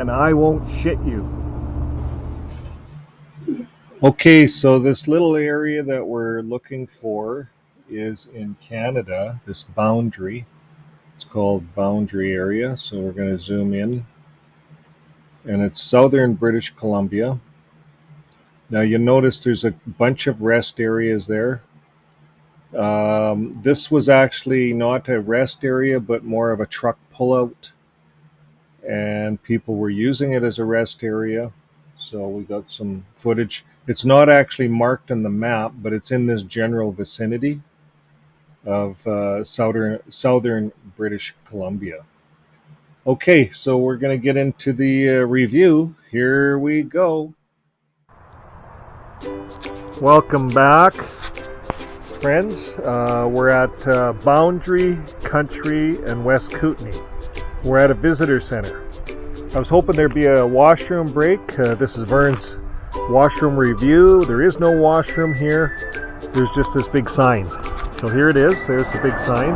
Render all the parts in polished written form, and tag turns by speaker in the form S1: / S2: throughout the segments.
S1: and I won't shit you. Okay, so this little area that we're looking for is in Canada, this boundary. It's called Boundary Area, so we're going to zoom in. And it's southern British Columbia. Now you'll notice there's a bunch of rest areas there. This was actually not a rest area, but more of a truck pullout. And people were using it as a rest area. So we got some footage. It's not actually marked on the map, but it's in this general vicinity of southern British Columbia. Okay, so we're going to get into the review. Here we go. Welcome back, friends. We're at Boundary Country in West Kootenay. We're at a visitor center. I was hoping there'd be a washroom break. This is Vern's washroom review. There is no washroom here. There's just this big sign. So here it is. There's the big sign.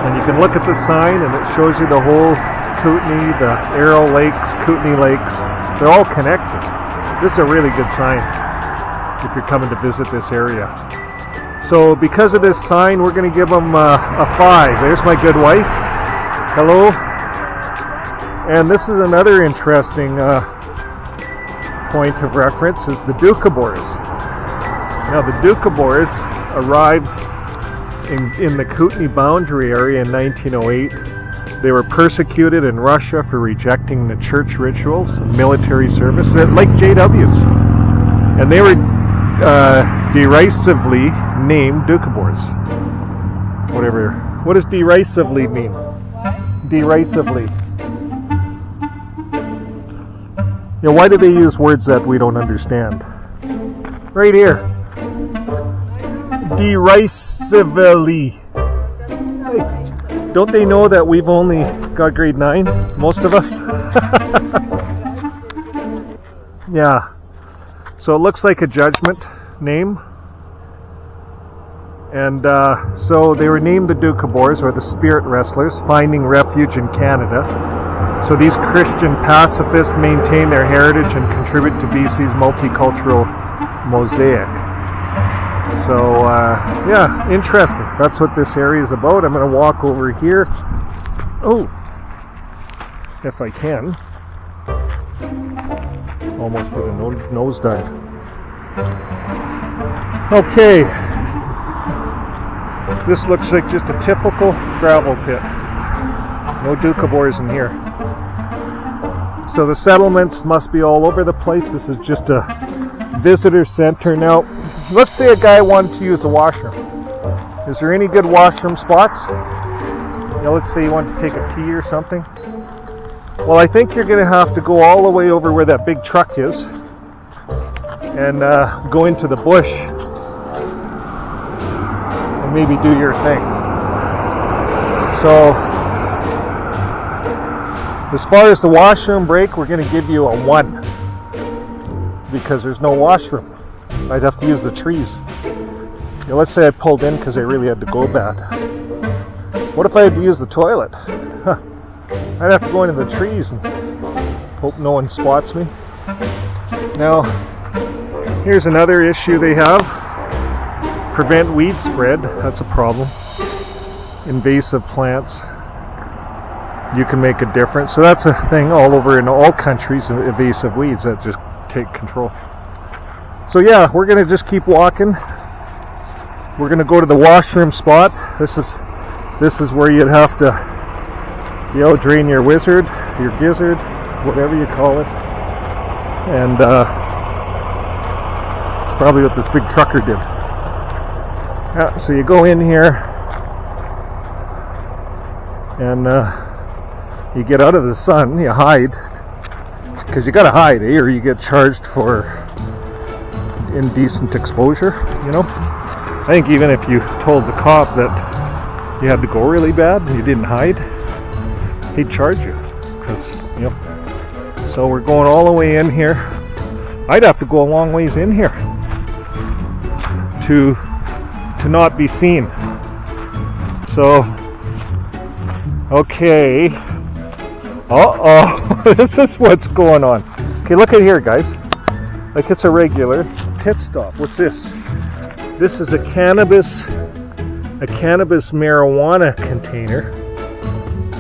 S1: And you can look at the sign and it shows you the whole Kootenay, the Arrow Lakes, Kootenay Lakes. They're all connected. This is a really good sign if you're coming to visit this area. So because of this sign, we're going to give them a 5. There's my good wife. Hello. And this is another interesting point of reference is the Doukhobors. Now the Doukhobors arrived in the Kootenay boundary area in 1908. They were persecuted in Russia for rejecting the church rituals and military service. They're like JWs. And they were derisively named Doukhobors. Whatever. What does derisively mean? Derisively. You know, why do they use words that we don't understand? Right here. Derisively. Hey, don't they know that we've only got grade 9? Most of us? Yeah. So it looks like a judgment name. And so they were named the Doukhobors, or the Spirit Wrestlers, finding refuge in Canada. So these Christian pacifists maintain their heritage and contribute to BC's multicultural mosaic. So, yeah, interesting. That's what this area is about. I'm going to walk over here. Oh, if I can. Almost did a nosedive. Okay. This looks like just a typical gravel pit. No Doukhobors in here. So the settlements must be all over the place. This is just a visitor center. Now, let's say a guy wanted to use the washroom. Is there any good washroom spots? You know, let's say you want to take a pee or something. Well, I think you're going to have to go all the way over where that big truck is and go into the bush and maybe do your thing. So, as far as the washroom break, we're going to give you a 1 because there's no washroom. I'd have to use the trees. You know, let's say I pulled in because I really had to go bad. What if I had to use the toilet? Huh. I'd have to go into the trees and hope no one spots me. Now, here's another issue they have. Prevent weed spread. That's a problem. Invasive plants. You can make a difference. So that's a thing all over in all countries, invasive weeds that just take control. So yeah, we're going to just keep walking. We're going to go to the washroom spot. This is where you'd have to, you know, drain your wizard, your gizzard, whatever you call it. And it's probably what this big trucker did. Yeah, so you go in here and you get out of the sun, you hide, because you gotta hide, or you get charged for indecent exposure, you know. I think even if you told the cop that you had to go really bad and you didn't hide, he'd charge you, because, you know. So we're going all the way in here. I'd have to go a long ways in here to not be seen. So, okay. Uh-oh, this is what's going on. Okay, look at here, guys. Like it's a regular pit stop. What's this? This is a cannabis marijuana container,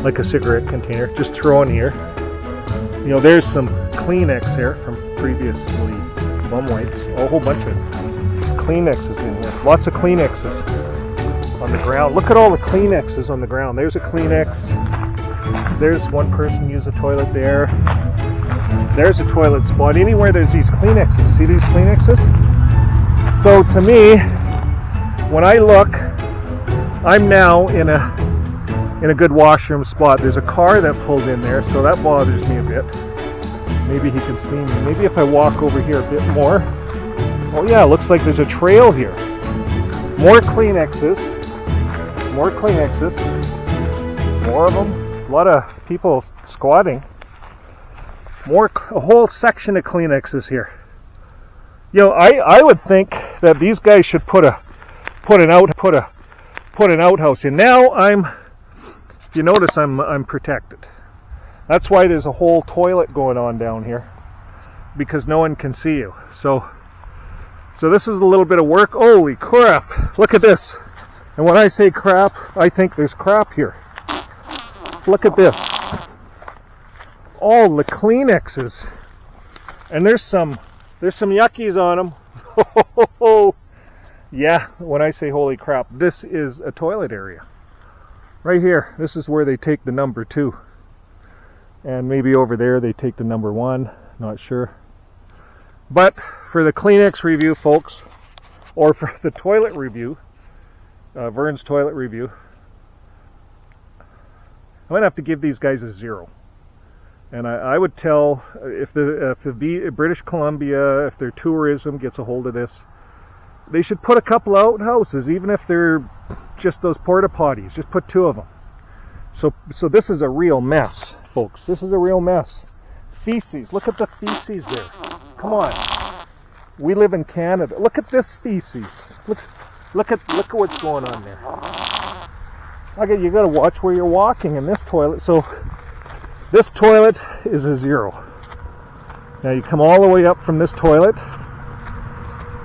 S1: like a cigarette container, just thrown here. You know, there's some Kleenex here from previously bum wipes. A whole bunch of Kleenexes in here. Lots of Kleenexes on the ground. Look at all the Kleenexes on the ground. There's a Kleenex. There's one person use a toilet there. There's a toilet spot. Anywhere there's these Kleenexes. See these Kleenexes? So to me, when I look, I'm now in a good washroom spot. There's a car that pulled in there, so that bothers me a bit. Maybe he can see me. Maybe if I walk over here a bit more. Oh yeah, looks like there's a trail here. More Kleenexes. More Kleenexes. More of them. A lot of people squatting. A whole section of Kleenexes here. You know, I would think that these guys should put an outhouse in. Now if you notice, I'm protected. That's why there's a whole toilet going on down here, because no one can see you. So this is a little bit of work. Holy crap! Look at this. And when I say crap, I think there's crap here. Look at this. All the Kleenexes, and there's some yuckies on them. Yeah, when I say holy crap, this is a toilet area. Right here, this is where they take the number 2. And maybe over there they take the number 1, not sure. But for the Kleenex review, folks, or for the toilet review, Vern's toilet review, I'm going to have to give these guys a 0. And I would tell, if the British Columbia, if their tourism gets a hold of this, they should put a couple outhouses, even if they're just those porta potties. Just put 2 of them. So this is a real mess, folks. This is a real mess. Feces. Look at the feces there. Come on. We live in Canada. Look at this feces. Look at what's going on there. Okay, you got to watch where you're walking in this toilet. So this toilet is a 0. Now you come all the way up from this toilet.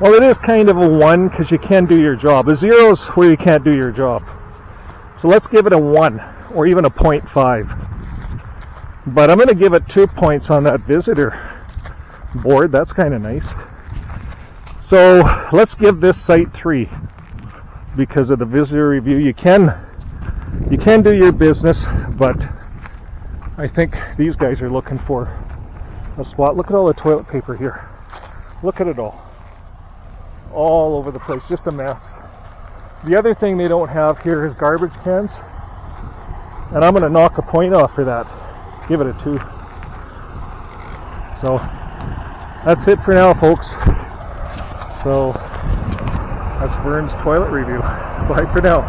S1: Well, it is kind of a 1 because you can do your job. A 0 is where you can't do your job. So let's give it a 1 or even a 0.5. But I'm going to give it 2 points on that visitor board. That's kind of nice. So let's give this site 3 because of the visitor review. You can do your business, but I think these guys are looking for a spot. Look at all the toilet paper here. Look at it all over the place. Just a mess. The other thing they don't have here is garbage cans, and I'm going to knock a point off for that. Give it a 2. So that's it for now, folks. So that's Vern's toilet review. Bye for now.